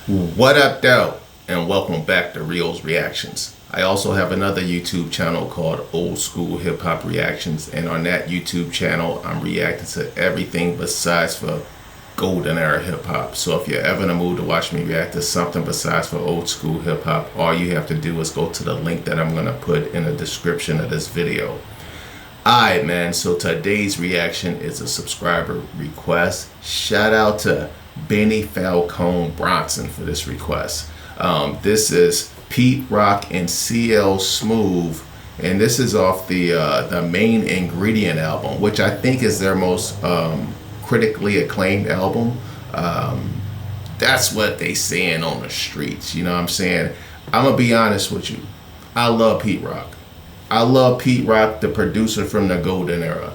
What up, though? And welcome back to Reels Reactions. I also have another YouTube channel called Old School Hip Hop Reactions, and on that YouTube channel, I'm reacting to everything besides for golden era hip hop. So if you're ever in a mood to watch me react to something besides for old school hip hop, all you have to do is go to the link that I'm gonna put in the description of this video. Alright, man, so today's reaction is a subscriber request. Shout out to Benny Falcone Bronson for this request. This is Pete Rock and CL Smooth, and this is off the Main Ingredient album, which I think is their most critically acclaimed album. That's what they saying on the streets, you know what I'm saying? I'm gonna be honest with you. I love Pete Rock. I love Pete Rock, the producer from the golden era.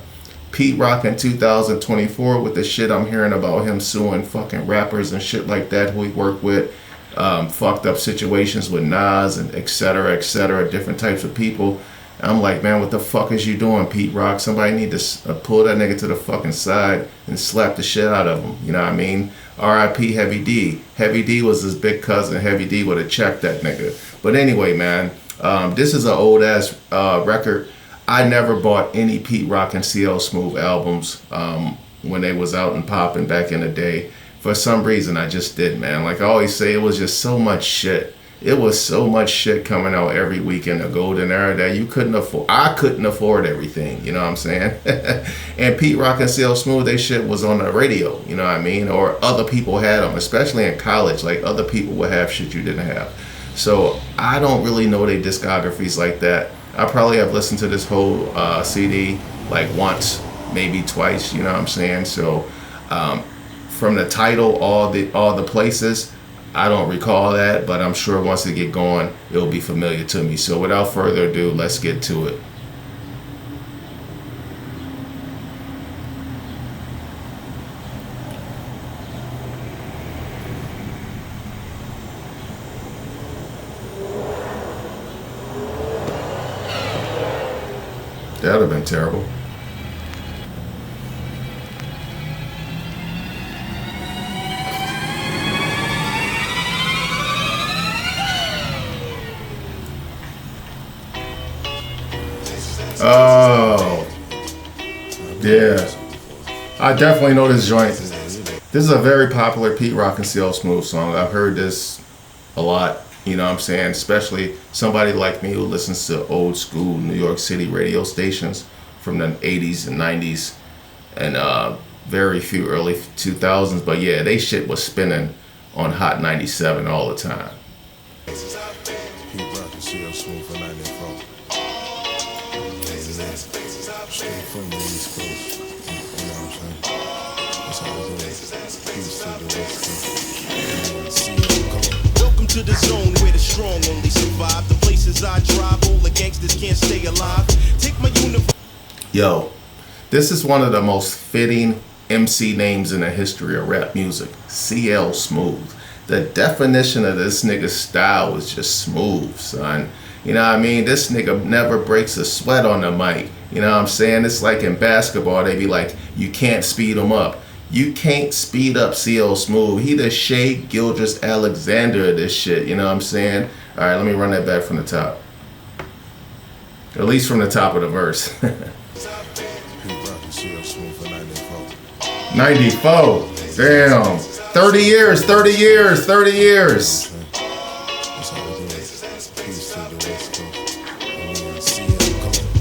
Pete Rock in 2024 with the shit I'm hearing about him suing fucking rappers and shit like that who he worked with, fucked up situations with Nas and etc., different types of people. I'm like, man, what the fuck is you doing, Pete Rock? Somebody need to pull that nigga to the fucking side and slap the shit out of him. You know what I mean? R.I.P. Heavy D. Heavy D was his big cousin. Heavy D would have checked that nigga. But anyway, man, this is an old ass record. I never bought any Pete Rock and CL Smooth albums when they was out and popping back in the day. For some reason, I just did, man. Like I always say, it was just so much shit. It was so much shit coming out every week in the golden era that you couldn't afford. I couldn't afford everything, you know what I'm saying? And Pete Rock and CL Smooth, they shit was on the radio, you know what I mean? Or other people had them, especially in college. Like other people would have shit you didn't have. So I don't really know their discographies like that. I probably have listened to this whole CD like once, maybe twice, you know what I'm saying? So from the title, all the places, I don't recall that, but I'm sure once they get going, it'll be familiar to me. So without further ado, let's get to it. That would have been terrible. Oh, yeah. I definitely know this joint. This is a very popular Pete Rock and CL Smooth song. I've heard this a lot, you know what I'm saying? Especially somebody like me who listens to old school New York City radio stations from the 80s and 90s and very few early 2000s. But yeah, they shit was spinning on Hot 97 all the time. Pete Rock and CL Smooth for 94. Straight from the East Coast, you know what I'm saying? That's how we do it. Peace to the West Coast. Welcome to the zone where the strong only survive. The places I drive, all the gangsters can't stay alive. Take my uniform. Yo, this is one of the most fitting MC names in the history of rap music. CL Smooth. The definition of this nigga's style is just smooth, son. You know what I mean? This nigga never breaks a sweat on the mic. You know what I'm saying? It's like in basketball, they be like, you can't speed him up. You can't speed up CL Smooth. He the Shea Gilgeous Alexander of this shit. You know what I'm saying? All right, let me run that back from the top. At least from the top of the verse. 94. Damn. 30 years, 30 years, 30 years.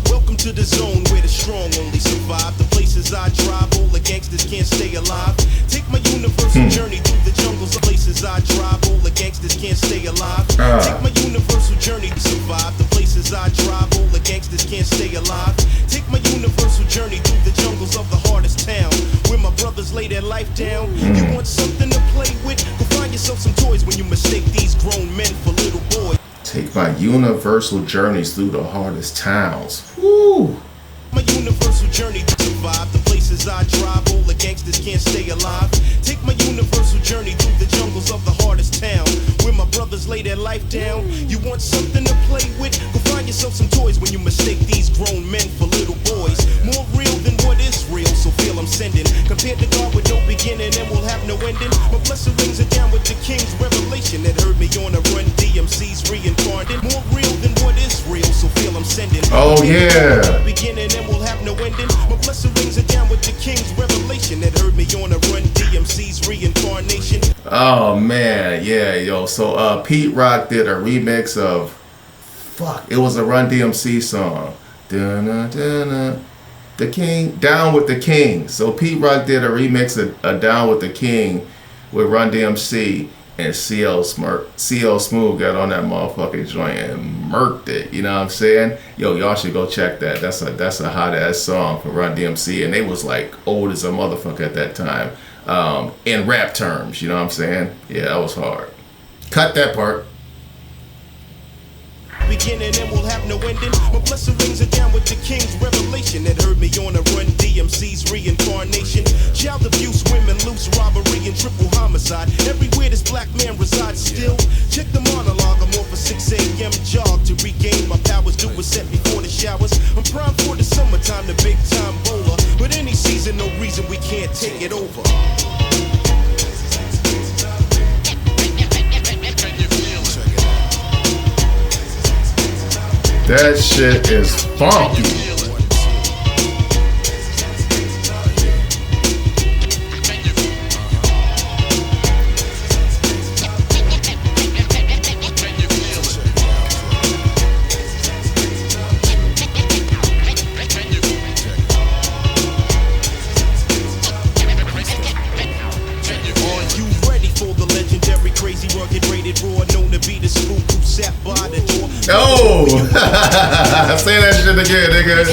Welcome to the zone where the strong only survive. The places I drive, all the gangsters can't stay alive. Take my universal journey through the jungles. The places I drive, all the gangsters can't stay alive. Take my universal journey to survive. The places I drive, all the gangsters can't stay alive. Take my universal journey through the jungles of the hardest town, where my brothers lay their life down. You want something to play with? Go find yourself some toys when you mistake these grown men for little boys. Take my universal journeys through the hardest towns. Woo! My universal journey to survive. The places I drive, all the gangsters can't stay alive. Take my universal journey through the jungles of the hardest town, where my brothers lay their life down. You want something to play with? Go find yourself some toys when you mistake these grown men for little boys. More real than what is real, so feel I'm sending. Compared to God with no beginning and will have no ending. My blessed rings are down with the king's revelation. yeah. Beginning and will have no ending. My blessing rings are down with the King's revelation that heard me on a Run DMC's reincarnation. Oh man, yeah, yo. So Pete Rock did a remix of it was a Run DMC song. Dun, dun, dun, the King, Down with the King. So Pete Rock did a remix of Down with the King with Run DMC, and CL Smooth got on that motherfucking joint and murked it. You know what I'm saying? Yo, y'all should go check that. That's a hot ass song for Run DMC, and they was like old as a motherfucker at that time. In rap terms, you know what I'm saying? Yeah, that was hard. Cut that part. Beginning and will have no ending. My blessing rings are down with the King's revelation that heard me on a Run DMC's reincarnation. Child abuse, women loose, robbery, and triple homicide. Everywhere this black man resides still. Check the monologue, I'm on for 6 a.m. jog to regain my powers. Do a set before the showers. I'm primed for the summertime, the big time bowler. But any season, no reason we can't take it over. That shit is funky. Oh, say that shit again, nigga.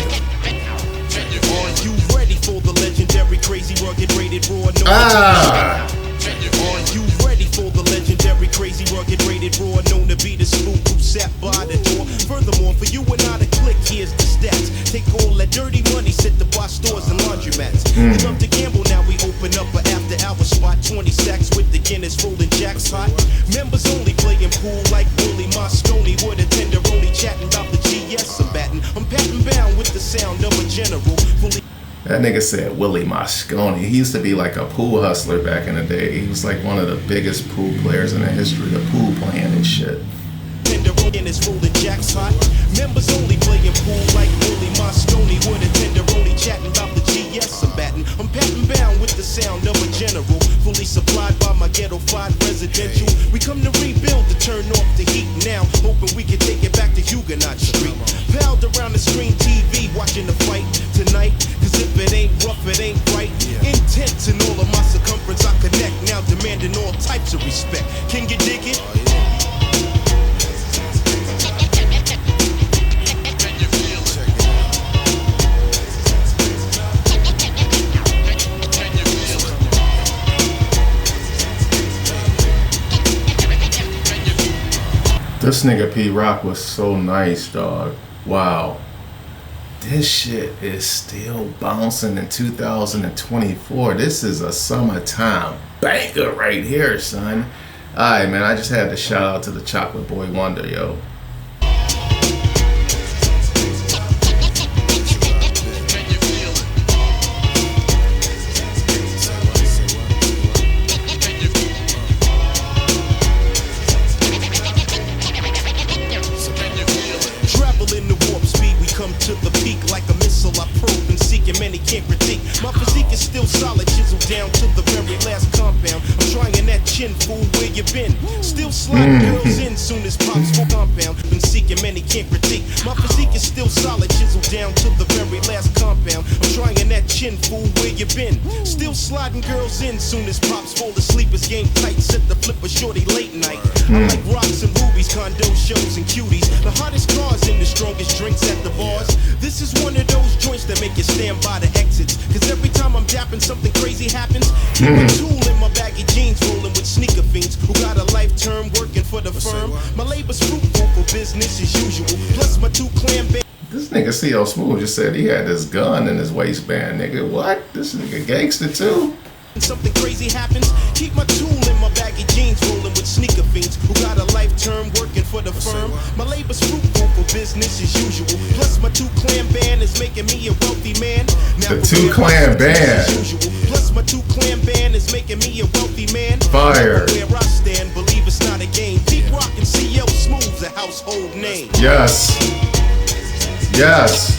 Are you ready for the legendary, crazy, rugged, rated, raw? Ah. Are you ready for the legendary, crazy, rugged, rated, raw? Known to be the spook who sat by the door. Furthermore, for you and I to click, here's the stats. Take all that dirty money, sit the bar stores and laundromats. We love to gamble, now we open up an after-hour spot. 20 sacks with the Guinness rolling jackpot. Members only playing pool like Willie Moscone with a tenderoni chatting about the GS I'm batting. I'm patting bound with the sound of a general. That nigga said Willie Moscone. He used to be like a pool hustler back in the day. He was like one of the biggest pool players in the history of pool playing and shit. Tenderoni rolling jackpot. Members only playing pool like Willie Moscone with a tenderoni chatting about the GS I'm batting. I'm patting bound with the sound of a general. Fully supplied by my ghetto-fied residential. We come to rebuild to turn off the heat now. Hoping we can take it back to Huguenot Street. Palled around the screen TV watching the fight tonight. Cause if it ain't rough, it ain't right. Intense in all of my circumference I connect. Now demanding all types of respect. Can you dig it? This nigga P Rock was so nice, dog. Wow. This shit is still bouncing in 2024. This is a summertime banger right here, son. Alright, man, I just had to shout out to the Chocolate Boy Wonder, yo. To the peak like a missile I probe and seek and many can't critique. My physique is still solid, chiseled down to the very last compound. I'm trying that chin, fool, where you been? Still sliding girls in soon as pops for compound. Been seeking many can't critique. My physique is still solid, chiseled down to the very last compound. I'm trying that chin, fool, where you been? Still sliding girls in soon as pops fall asleep. It's game tight, set the flipper shorty late night. I like rocks and rubies, condo shows and cuties. The hottest cars and the strongest drinks at the bars. This is one of those joints that make you stand by the exits. Cause every time I'm dapping, something crazy happens. Keep a tool in my baggy jeans, rolling with sneaker fiends who got a life term working for the firm. My labor's fruitful for business as usual. Plus my two clan bands. This nigga CL Smooth just said he had this gun in his waistband, nigga. What? This nigga gangster too? Something crazy happens. Keep my tool in my baggy jeans, rolling with sneaker fiends who got a life term working for the firm. My labor's fruitful for business as usual. Plus my two clan band is making me a wealthy man. Now the two clan band. Plus my two clan band is making me a wealthy man. Fire. Where I stand, believe it's not a game. Pete Rock and CL Smooth's a household name. Yes. Yes.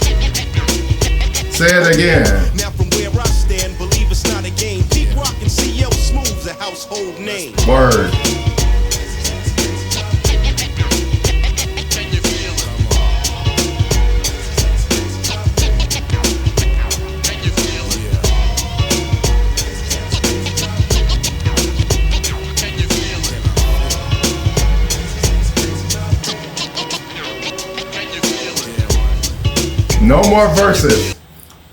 Say it again. Now from where I stand, believe it's not a game. Pete Rock and CL Smooth's a household name. Word. No more verses.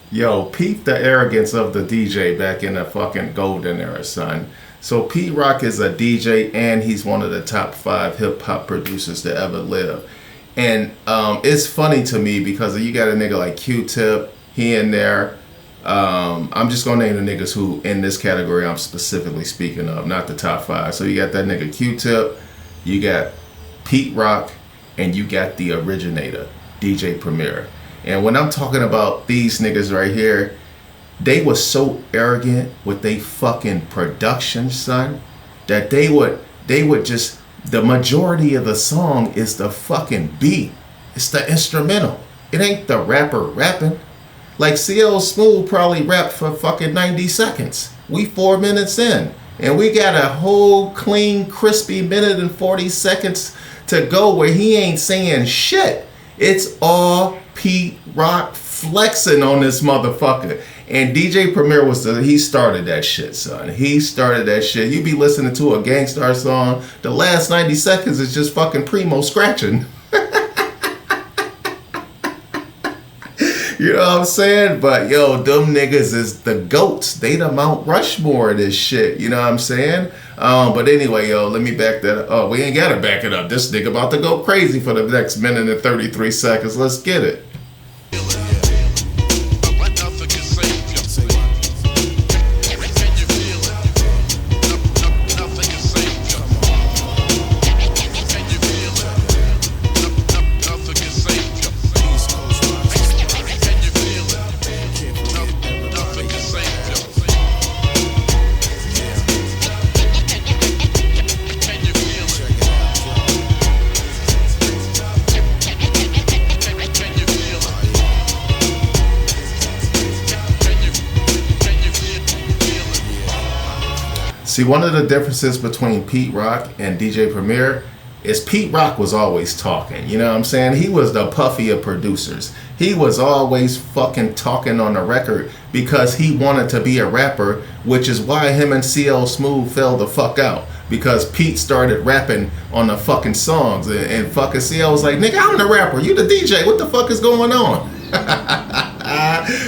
Yo, peep the arrogance of the DJ back in the fucking golden era, son. So Pete Rock is a DJ and he's one of the top 5 hip hop producers to ever live. And it's funny to me because you got a nigga like Q-Tip, he in there. I'm just gonna name the niggas who in this category I'm specifically speaking of, not the top 5. So you got that nigga Q-Tip, you got Pete Rock, and you got the originator, DJ Premier. And when I'm talking about these niggas right here, they were so arrogant with they fucking production, son, that they would just, the majority of the song is the fucking beat. It's the instrumental. It ain't the rapper rapping. Like CL Smooth probably rapped for fucking 90 seconds. We 4 minutes in. And we got a whole clean, crispy minute and 40 seconds to go where he ain't saying shit. It's all Pete Rock flexing on this motherfucker. And DJ Premier he started that shit, son. He started that shit. You be listening to a Gangstar song, the last 90 seconds is just fucking Primo scratching. You know what I'm saying? But yo, them niggas is the GOATs. They the Mount Rushmore of this shit. You know what I'm saying? But anyway, yo, let me back that up. Oh, we ain't gotta back it up. This nigga about to go crazy for the next minute and 33 seconds. Let's get it. See, one of the differences between Pete Rock and DJ Premier is Pete Rock was always talking. You know what I'm saying? He was the Puffy of producers. He was always fucking talking on the record because he wanted to be a rapper, which is why him and CL Smooth fell the fuck out. Because Pete started rapping on the fucking songs and fucking CL was like, nigga, I'm the rapper. You the DJ. What the fuck is going on?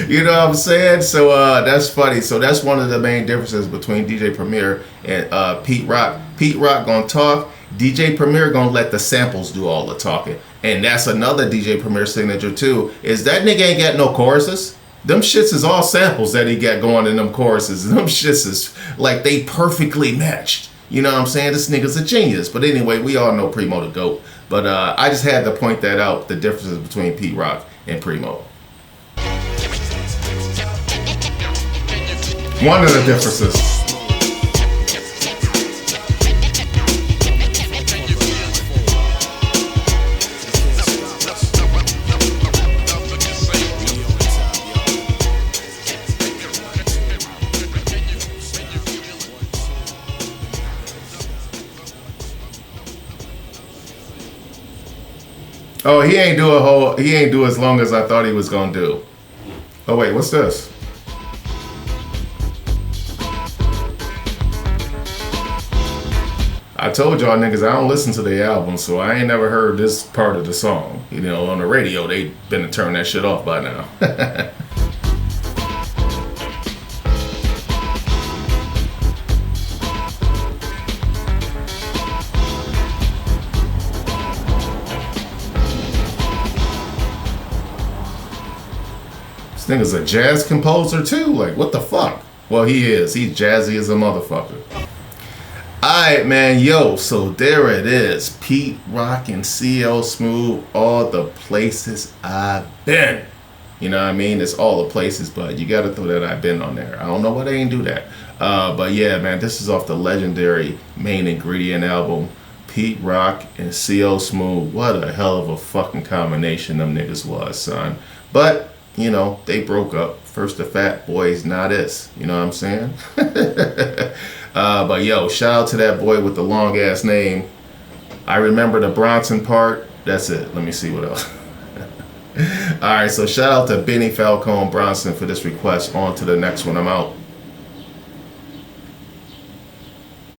You know what I'm saying? So that's funny. So that's one of the main differences between DJ Premier and Pete Rock. Pete Rock gonna talk. DJ Premier gonna let the samples do all the talking. And that's another DJ Premier signature too, is that nigga ain't got no choruses. Them shits is all samples that he got going in them choruses. Them shits is like they perfectly matched. You know what I'm saying? This nigga's a genius. But anyway, we all know Primo the GOAT. But I just had to point that out, the differences between Pete Rock and Primo. One of the differences. Oh, he ain't do as long as I thought he was gonna do. Oh wait, what's this? I told y'all niggas I don't listen to the album, so I ain't never heard this part of the song. You know, on the radio, they been to turn that shit off by now. This nigga's a jazz composer too. Like, what the fuck? Well, he is. He's jazzy as a motherfucker. Alright, man, yo, so there it is. Pete Rock and CL Smooth, all the places I've been. You know what I mean? It's all the places, but you gotta throw that I've been on there. I don't know why they ain't do that. But yeah, man, this is off the legendary Main Ingredient album. Pete Rock and C.O. Smooth. What a hell of a fucking combination them niggas was, son. But, you know, they broke up. First the Fat Boys, now this. You know what I'm saying? But yo, shout out to that boy with the long ass name. I remember the Bronson part. That's it. Let me see what else. Alright, so shout out to Benny Falcone Bronson for this request. On to the next one. I'm out.